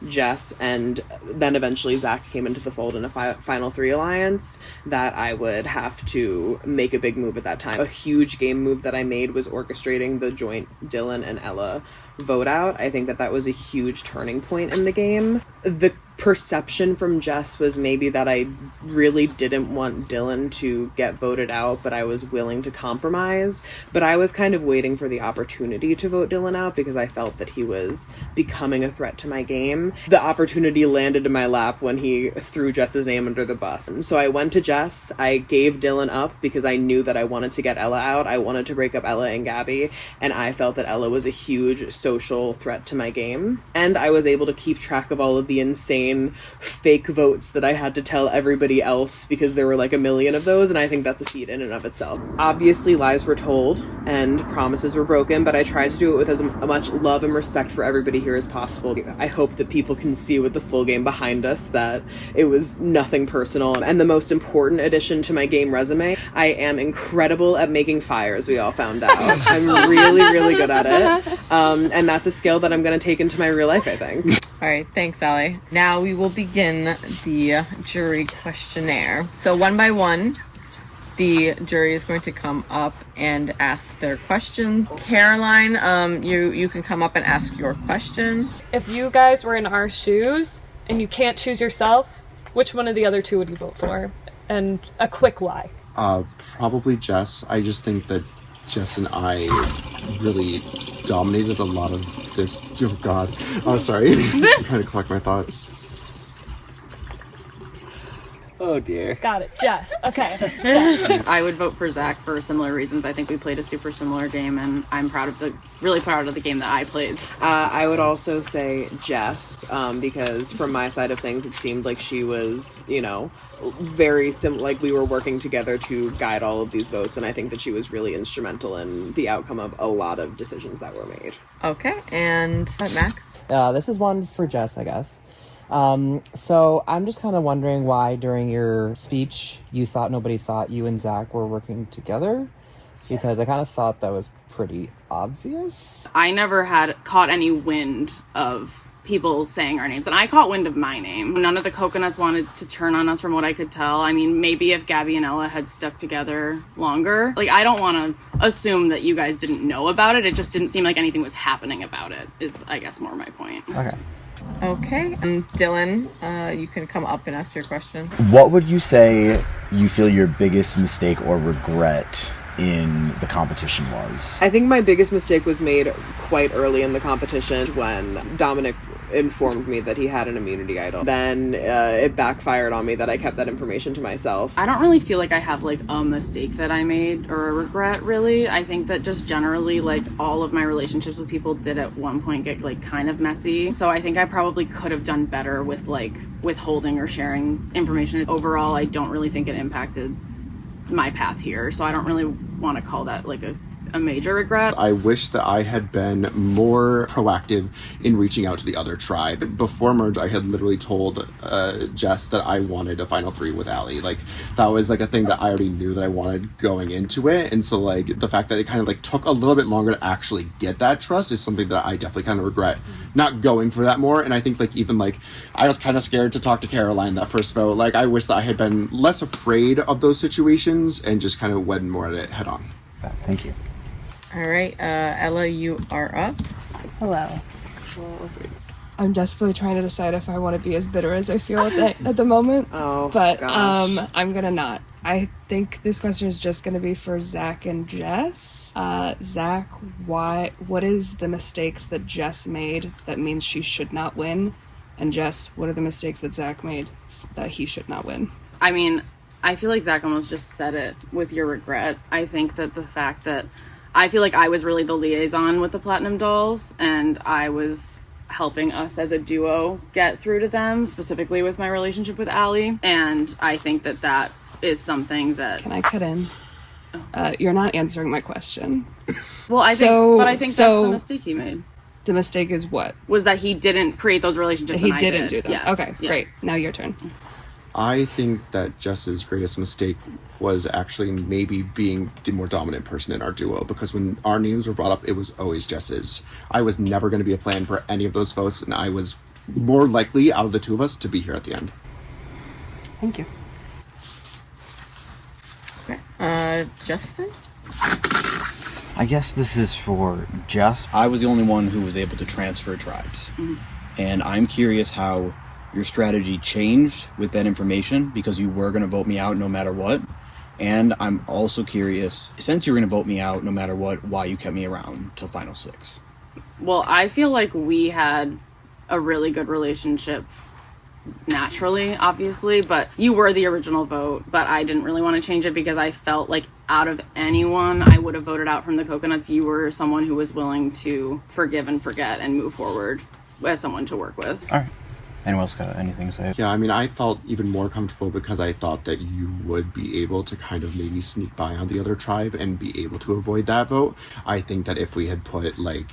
Jess and then eventually Zach came into the fold in a final 3 alliance, that I would have to make a big move at that time. A huge game move that I made was orchestrating the joint Dylan and Ella vote out. I think that that was a huge turning point in the game. The perception from Jess was maybe that I really didn't want Dylan to get voted out, but I was willing to compromise. But I was kind of waiting for the opportunity to vote Dylan out because I felt that he was becoming a threat to my game. The opportunity landed in my lap when he threw Jess's name under the bus. So I went to Jess. I gave Dylan up because I knew that I wanted to get Ella out. I wanted to break up Ella and Gabby, and I felt that Ella was a huge social threat to my game. And I was able to keep track of all of the insane fake votes that I had to tell everybody else because there were like a million of those, and I think that's a feat in and of itself. Obviously lies were told and promises were broken, but I tried to do it with as much love and respect for everybody here as possible. I hope that people can see with the full game behind us that it was nothing personal. And the most important addition to my game resume, I am incredible at making fires, we all found out. I'm really, really good at it. And that's a skill that I'm going to take into my real life, I think. All right, thanks, Allie. Now we will begin the jury questionnaire. So one by one, the jury is going to come up and ask their questions. Caroline, you can come up and ask your question. If you guys were in our shoes and you can't choose yourself, which one of the other two would you vote for? And a quick why. Probably Jess. I just think that Jess and I really dominated a lot of this. Oh God. Oh, sorry. I'm trying to collect my thoughts. Oh dear. Got it. Jess. Okay. Jess. I would vote for Zach for similar reasons. I think we played a super similar game, and I'm really proud of the game that I played. I would also say Jess, because from my side of things, it seemed like she was, very like we were working together to guide all of these votes, and I think that she was really instrumental in the outcome of a lot of decisions that were made. Okay, and Max? This is one for Jess, I guess. So I'm just kind of wondering why during your speech you thought nobody thought you and Zach were working together, because I kind of thought that was pretty obvious. I never had caught any wind of people saying our names, and I caught wind of my name. None of the coconuts wanted to turn on us from what I could tell. I mean, maybe if Gabby and Ella had stuck together longer. Like, I don't want to assume that you guys didn't know about it. It just didn't seem like anything was happening about it, is I guess more my point. Okay, and Dylan, you can come up and ask your question. What would you say you feel your biggest mistake or regret in the competition was? I think my biggest mistake was made quite early in the competition when Dominic informed me that he had an immunity idol. Then it backfired on me that I kept that information to myself. I don't really feel like I have like a mistake that I made or a regret, really. I think that just generally like all of my relationships with people did at one point get like kind of messy. So I think I probably could have done better with like withholding or sharing information. Overall, I don't really think it impacted my path here. So I don't really want to call that like a a major regret. I wish that I had been more proactive in reaching out to the other tribe. Before merge, I had literally told Jess that I wanted a final 3 with Allie. Like, that was like a thing that I already knew that I wanted going into it. And so like the fact that it kind of like took a little bit longer to actually get that trust is something that I definitely kind of regret not going for that more. And I think like even like I was kind of scared to talk to Caroline that first vote. Like, I wish that I had been less afraid of those situations and just kind of went more at it head on. Thank you. All right, Ella, you are up. Hello. I'm desperately trying to decide if I want to be as bitter as I feel at the moment. Oh, but gosh. I'm gonna not. I think this question is just gonna be for Zach and Jess. Zach, what is the mistakes that Jess made that means she should not win? And Jess, what are the mistakes that Zach made that he should not win? I mean, I feel like Zach almost just said it with your regret. I think that the fact that I feel like I was really the liaison with the Platinum Dolls, and I was helping us as a duo get through to them, specifically with my relationship with Allie. And I think that that is something that... Can I cut in? You're not answering my question. Well, I think that's the mistake he made. The mistake is what? Was that he didn't create those relationships. He and didn't I did. do them. Yes. Okay, Yeah. great. Now your turn. I think that Jess's greatest mistake was actually maybe being the more dominant person in our duo, because when our names were brought up, it was always Jess's. I was never going to be a plan for any of those votes, and I was more likely out of the two of us to be here at the end. Thank you. Okay. Justin? I guess this is for Jess. I was the only one who was able to transfer tribes. And I'm curious how your strategy changed with that information, because you were going to vote me out no matter what. And I'm also curious, since you were going to vote me out no matter what, why you kept me around till Final 6. Well, I feel like we had a really good relationship naturally, obviously, but you were the original vote, but I didn't really want to change it because I felt like out of anyone I would have voted out from the Coconuts, you were someone who was willing to forgive and forget and move forward as someone to work with. All right. Anyone else got anything to say? Yeah, I mean, I felt even more comfortable because I thought that you would be able to kind of maybe sneak by on the other tribe and be able to avoid that vote. I think that if we had put, like,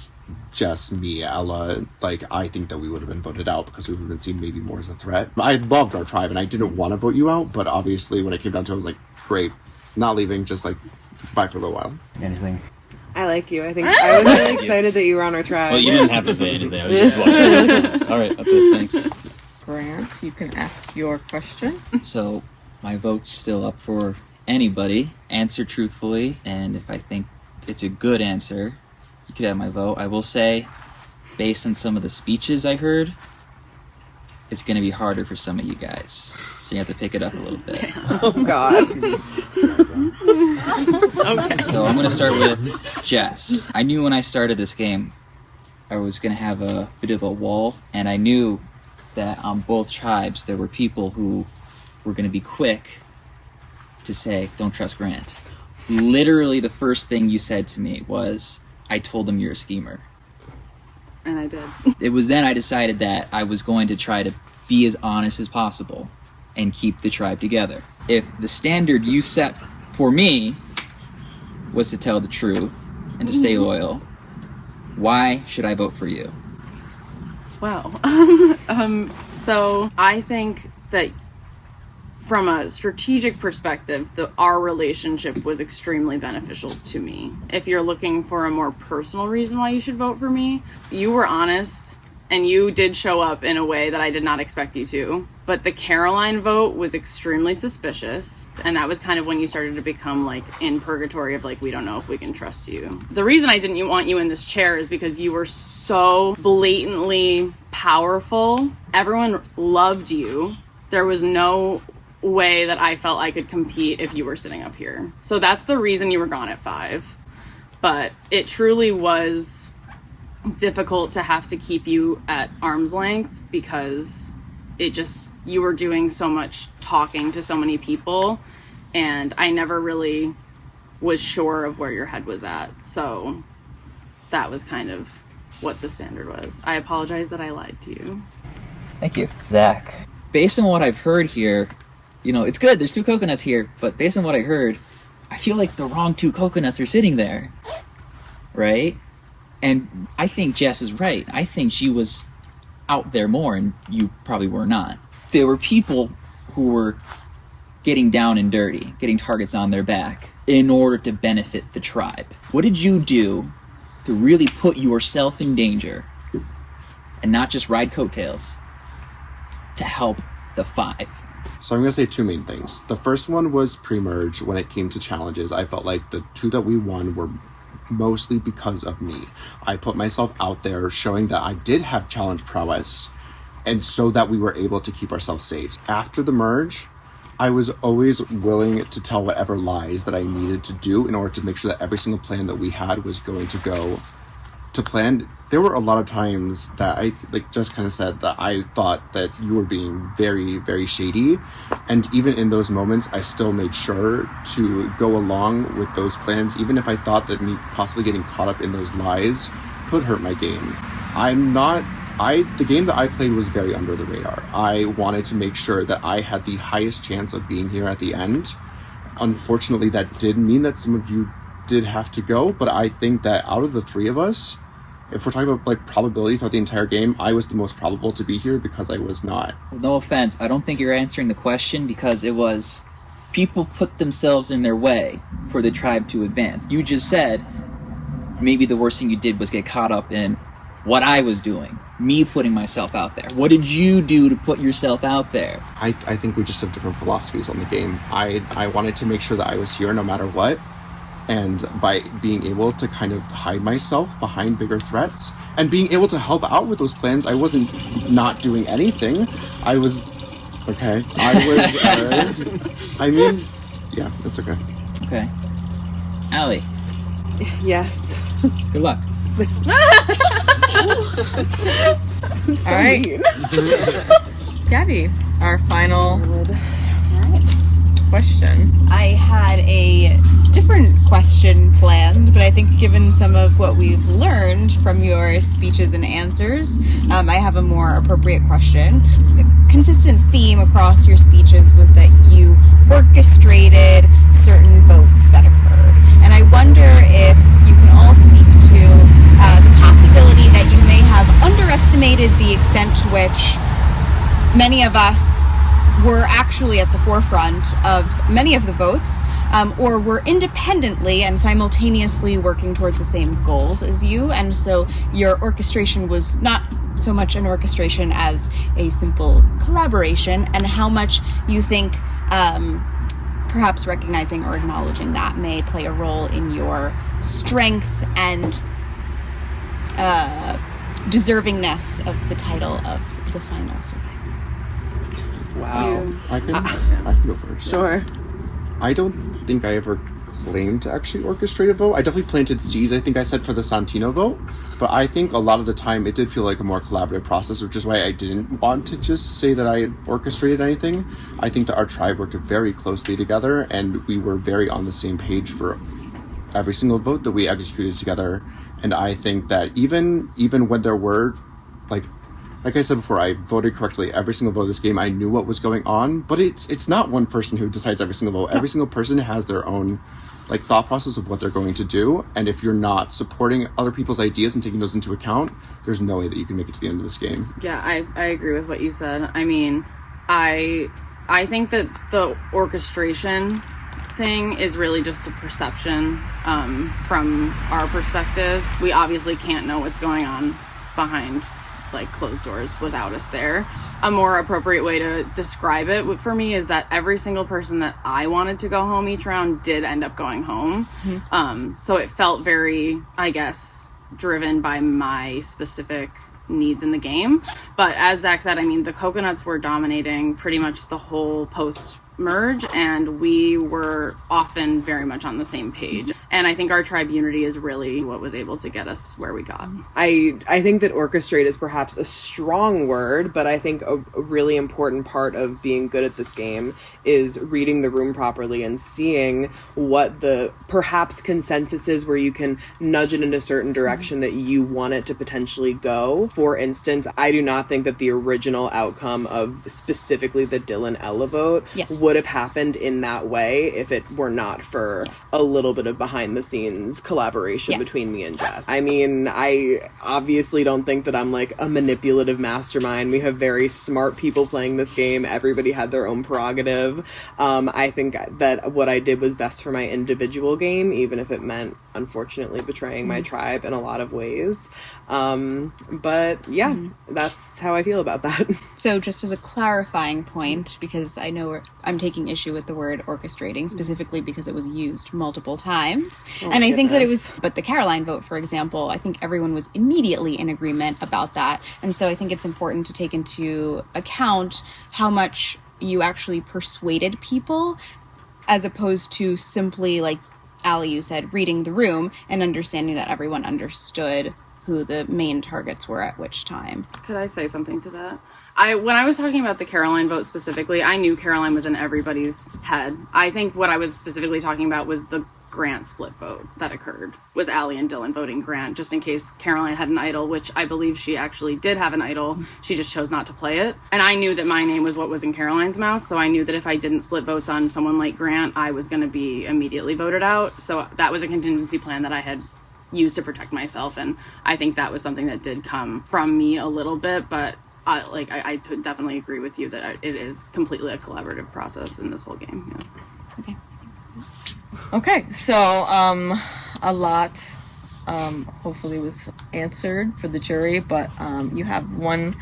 Jess, me, Ella, like, I think that we would have been voted out because we would have been seen maybe more as a threat. I loved our tribe and I didn't want to vote you out, but obviously when it came down to it, I was like, great, not leaving, just, like, bye for a little while. Anything? I like you. I think I was really excited that you were on our tribe. Well, you didn't have to say anything. I was just wondering. All right, that's it. Thanks. Grant, you can ask your question. So, my vote's still up for anybody. Answer truthfully, and if I think it's a good answer, you could have my vote. I will say, based on some of the speeches I heard, it's going to be harder for some of you guys. So you have to pick it up a little bit. Oh, God. Okay. So I'm going to start with Jess. I knew when I started this game, I was going to have a bit of a wall, and I knew that on both tribes there were people who were going to be quick to say, don't trust Grant. Literally the first thing you said to me was, I told them you're a schemer. And I did. It was then I decided that I was going to try to be as honest as possible and keep the tribe together. If the standard you set for me was to tell the truth and to stay loyal, why should I vote for you? Wow. So I think that from a strategic perspective, our relationship was extremely beneficial to me. If you're looking for a more personal reason why you should vote for me, you were honest and you did show up in a way that I did not expect you to. But the Caroline vote was extremely suspicious, and that was kind of when you started to become like in purgatory of like, we don't know if we can trust you. The reason I didn't want you in this chair is because you were so blatantly powerful. Everyone loved you. There was no way that I felt I could compete if you were sitting up here. So that's the reason you were gone at 5. But it truly was difficult to have to keep you at arm's length because you were doing so much talking to so many people, and I never really was sure of where your head was at. So that was kind of what the standard was. I apologize that I lied to you. Thank you. Zach. Based on what I've heard here, it's good, there's 2 coconuts here, but based on what I heard, I feel like the wrong 2 coconuts are sitting there. right? And I think Jess is right. I think she was out there more, and you probably were not. There were people who were getting down and dirty, getting targets on their back in order to benefit the tribe. What did you do to really put yourself in danger and not just ride coattails to help the 5? So I'm going to say 2 main things. The first one was pre-merge. When it came to challenges, I felt like the 2 that we won were mostly because of me. I put myself out there showing that I did have challenge prowess, and so that we were able to keep ourselves safe. After the merge, I was always willing to tell whatever lies that I needed to do in order to make sure that every single plan that we had was going to go to plan. There were a lot of times that I, like just kind of said, that I thought that you were being very, very shady. And even in those moments, I still made sure to go along with those plans, even if I thought that me possibly getting caught up in those lies could hurt my game. The game that I played was very under the radar. I wanted to make sure that I had the highest chance of being here at the end. Unfortunately, that did mean that some of you did have to go, but I think that out of the 3 of us, if we're talking about like probability throughout the entire game, I was the most probable to be here because I was not. No offense, I don't think you're answering the question, because it was people put themselves in their way for the tribe to advance. You just said maybe the worst thing you did was get caught up in what I was doing, me putting myself out there. What did you do to put yourself out there? I think we just have different philosophies on the game. I wanted to make sure that I was here no matter what, and by being able to kind of hide myself behind bigger threats and being able to help out with those plans, I wasn't not doing anything. I was okay. I mean, yeah, that's okay. Okay. Allie. Yes. Good luck. So all right. Gabby, our final question. I had a different question planned, but I think given some of what we've learned from your speeches and answers, I have a more appropriate question. The consistent theme across your speeches was that you orchestrated certain votes that occurred. And I wonder if you can all speak to the possibility that you may have underestimated the extent to which many of us were actually at the forefront of many of the votes, or were independently and simultaneously working towards the same goals as you, and so your orchestration was not so much an orchestration as a simple collaboration, and how much you think perhaps recognizing or acknowledging that may play a role in your strength and deservingness of the title of the final survivor. Wow. I can go first. Sure. I don't think I ever claimed to actually orchestrate a vote. I definitely planted seeds, I think I said, for the Santino vote. But I think a lot of the time it did feel like a more collaborative process, which is why I didn't want to just say that I had orchestrated anything. I think that our tribe worked very closely together, and we were very on the same page for every single vote that we executed together. And I think that even when there were, like I said before, I voted correctly every single vote of this game. I knew what was going on, but it's not one person who decides every single vote. Every single person has their own thought process of what they're going to do, and if you're not supporting other people's ideas and taking those into account, there's no way that you can make it to the end of this game. Yeah, I agree with what you said. I mean, I think that the orchestration thing is really just a perception from our perspective. We obviously can't know what's going on behind closed doors without us there. A more appropriate way to describe it for me is that every single person that I wanted to go home each round did end up going home. Mm-hmm. So it felt very, I guess, driven by my specific needs in the game. But as Zach said, I mean, the coconuts were dominating pretty much the whole post merge, and we were often very much on the same page. And I think our tribe unity is really what was able to get us where we got. I think that orchestrate is perhaps a strong word, but I think a really important part of being good at this game is reading the room properly and seeing what the perhaps consensus is where you can nudge it in a certain direction that you want it to potentially go. For instance, I do not think that the original outcome of specifically the Dylan Ella vote would have happened in that way if it were not for a little bit of behind behind the scenes collaboration between me and Jess. I mean, I obviously don't think that I'm like a manipulative mastermind. We have very smart people playing this game. Everybody had their own prerogative. I think that what I did was best for my individual game, even if it meant, unfortunately, betraying my tribe in a lot of ways. But yeah, that's how I feel about that. So just as a clarifying point, because I know I'm taking issue with the word orchestrating, specifically because it was used multiple times. And I think that it was, but the Caroline vote, for example, I think everyone was immediately in agreement about that. And so I think it's important to take into account how much you actually persuaded people, as opposed to simply, like Allie, you said, reading the room and understanding that everyone understood who the main targets were at which time. Could I say something to that? When I was talking about the Caroline vote specifically, I knew Caroline was in everybody's head. I think what I was specifically talking about was the Grant split vote that occurred with Allie and Dylan voting Grant, just in case Caroline had an idol, which I believe she actually did have an idol. She just chose not to play it. And I knew that my name was what was in Caroline's mouth, so I knew that if I didn't split votes on someone like Grant, I was going to be immediately voted out. So that was a contingency plan that I had used to protect myself, and I think that was something that did come from me a little bit, but I definitely agree with you that it is completely a collaborative process in this whole game. Yeah. Okay, so a lot hopefully was answered for the jury, but you have one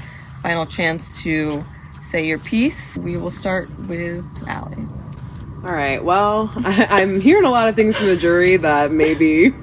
final chance to say your piece. We will start with Allie. All right, well, I'm hearing a lot of things from the jury that maybe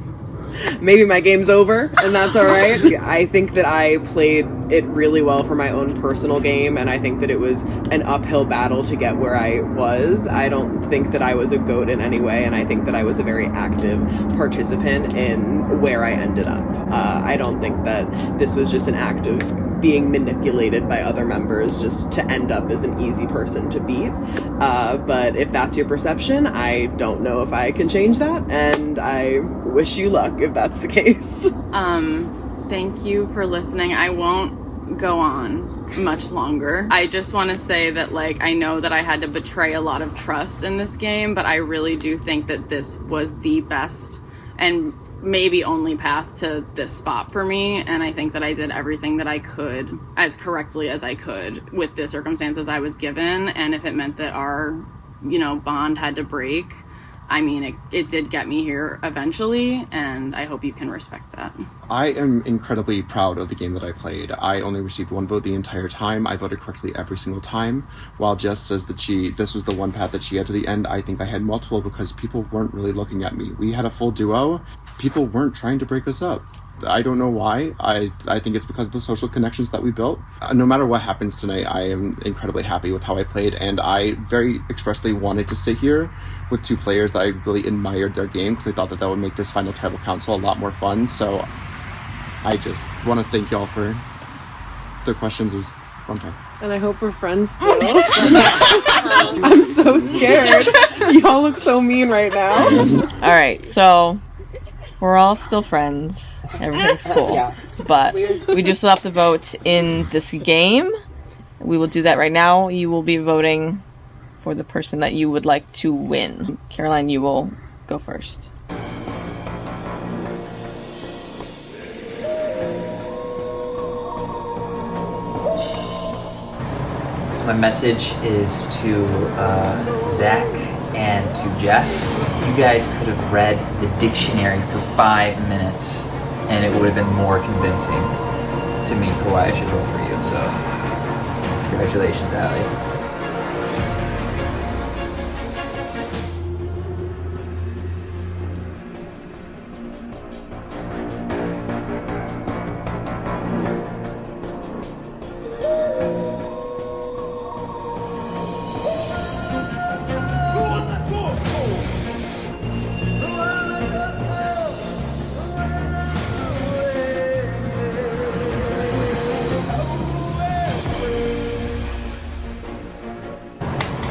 my game's over, and that's all right. I think that I played it really well for my own personal game, and I think that it was an uphill battle to get where I was. I don't think that I was a goat in any way, and I think that I was a very active participant in where I ended up. I don't think that this was just an act of being manipulated by other members just to end up as an easy person to beat. But if that's your perception, I don't know if I can change that, and I wish you luck if that's the case. Thank you for listening. I won't go on much longer. I just want to say that, like, I know that I had to betray a lot of trust in this game, but I really do think that this was the best and maybe only path to this spot for me, and I think that I did everything that I could as correctly as I could with the circumstances I was given, and if it meant that our, bond had to break, I mean, it did get me here eventually, and I hope you can respect that. I am incredibly proud of the game that I played. I only received one vote the entire time. I voted correctly every single time. While Jess says that this was the one path that she had to the end, I think I had multiple because people weren't really looking at me. We had a full duo. People weren't trying to break us up. I don't know why. I think it's because of the social connections that we built. No matter what happens tonight, I am incredibly happy with how I played, and I very expressly wanted to sit here with two players that I really admired their game because I thought that would make this final tribal council a lot more fun. So I just want to thank y'all for the questions. It was a fun time. And I hope we're friends still. I'm so scared. Y'all look so mean right now. All right, so we're all still friends. Everything's cool. Yeah. But we do still have to vote in this game. We will do that right now. You will be voting for the person that you would like to win. Caroline, you will go first. So my message is to Zach and to Jess. You guys could have read the dictionary for 5 minutes and it would have been more convincing to me for why I should vote for you. So congratulations, Allie.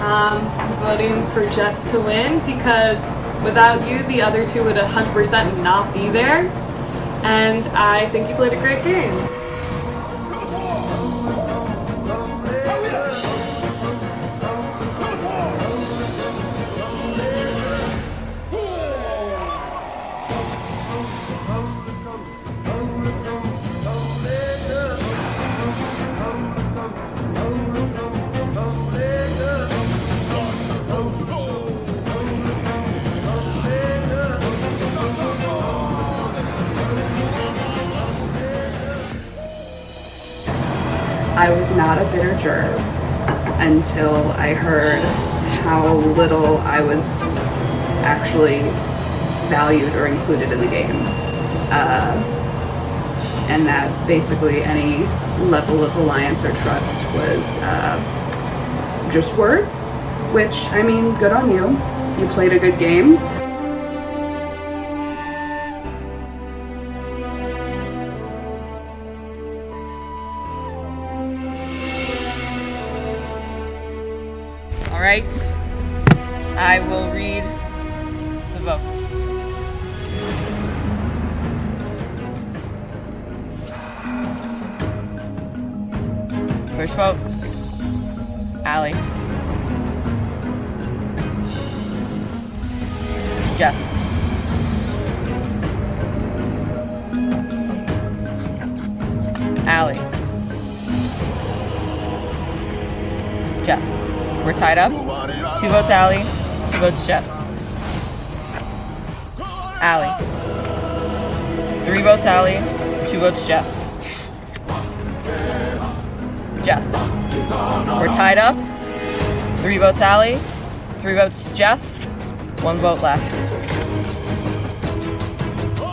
I'm voting for Jess to win because without you, the other two would 100% not be there. And I think you played a great game. I was not a bitter juror until I heard how little I was actually valued or included in the game. And that basically any level of alliance or trust was just words, which, I mean, good on you. You played a good game. All right, I will read the votes. First vote, Allie. Jess. Allie. Jess. We're tied up. 2 votes Allie, 2 votes Jess. Allie. 3 votes Allie, 2 votes Jess. Jess. We're tied up. 3 votes Allie, 3 votes Jess, 1 vote left.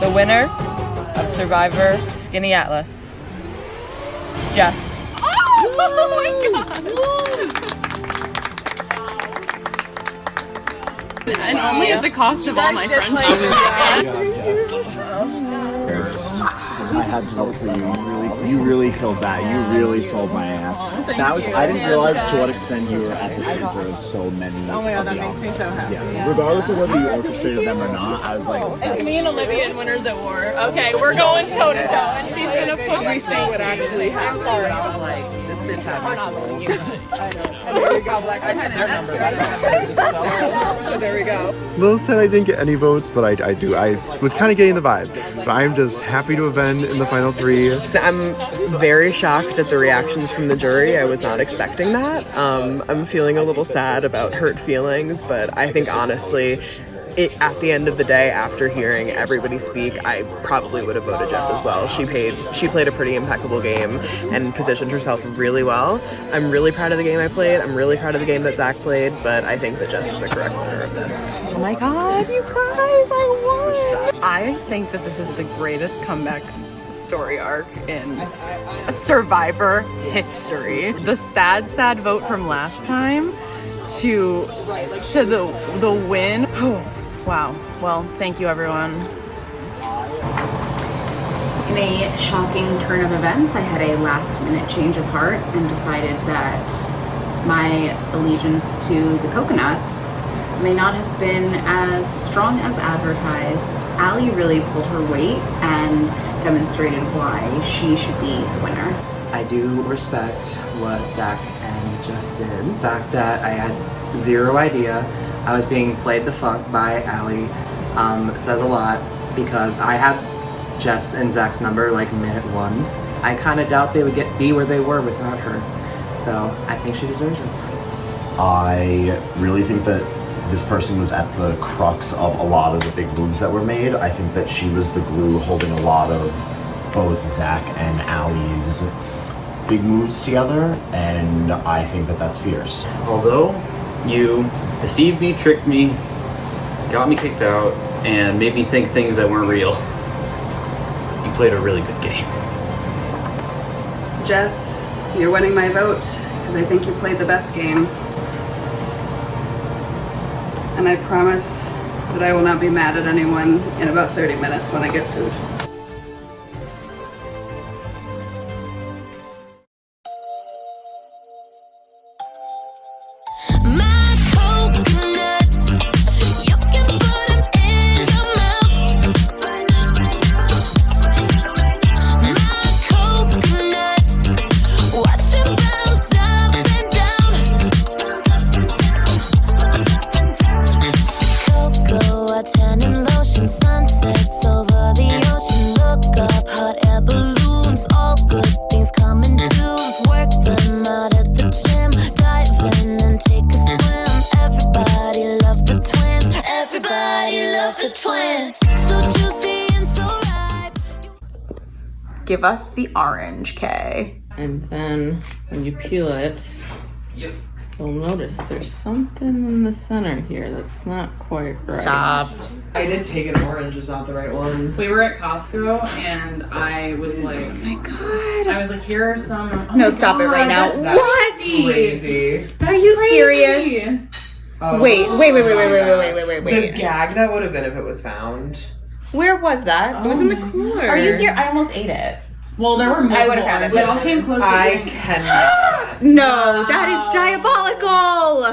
The winner of Survivor Skaneateles, Jess. Oh my god! And only at the cost of all my friends. I had to vote for you. You really killed that. You really sold my ass. That was. I didn't realize to what extent you were at the center of so many. Oh my god, that makes me so happy. Yeah. Regardless of whether you orchestrated them or not, I was like. It's me and Olivia in Winners at War. Okay, we're going toe to toe, and she's gonna put we see what actually happened. I was like, this bitch had my soul. I know. And there we go. Like, I had their number. So there we go. Lil said I didn't get any votes, but I was kind of getting the vibe. But I'm just happy to have been in the final 3. I'm very shocked at the reactions from the jury. I was not expecting that. I'm feeling a little sad about hurt feelings, but I think honestly, at the end of the day, after hearing everybody speak, I probably would have voted Jess as well. She played a pretty impeccable game and positioned herself really well. I'm really proud of the game I played. I'm really proud of the game that Zach played, but I think that Jess is the correct winner of this. Oh my god, you guys, I won! I think that this is the greatest comeback story arc in Survivor history. The sad vote from last time to the win. Oh, wow. Well, thank you, everyone. In a shocking turn of events, I had a last-minute change of heart and decided that my allegiance to the coconuts may not have been as strong as advertised. Allie really pulled her weight and demonstrated why she should be the winner. I do respect what Zach and Jess did. The fact that I had zero idea I was being played the fuck by Allie says a lot, because I had Jess and Zach's number like minute 1. I kind of doubt they would be where they were without her. So I think she deserves it. I really think that this person was at the crux of a lot of the big moves that were made. I think that she was the glue holding a lot of both Zach and Allie's big moves together, and I think that that's fierce. Although you deceived me, tricked me, got me kicked out, and made me think things that weren't real, you played a really good game. Jess, you're winning my vote because I think you played the best game. And I promise that I will not be mad at anyone in about 30 minutes when I get food. Sunsets over the ocean. give us the orange, Kay. And then when you peel it, you'll notice there's something in the center here that's not quite right. Stop. I did take an orange, is not the right one. We were at Costco and I was like, oh my god. I was like, here are some. No, stop it right now. That's What? crazy. Are you serious? Oh. Wait. The gag that would have been if it was found. Where was that? It was in the cooler. Are you serious? I almost ate it. Well, there were multiple. I would have had it. They all came close. I cannot. No, that is diabolical.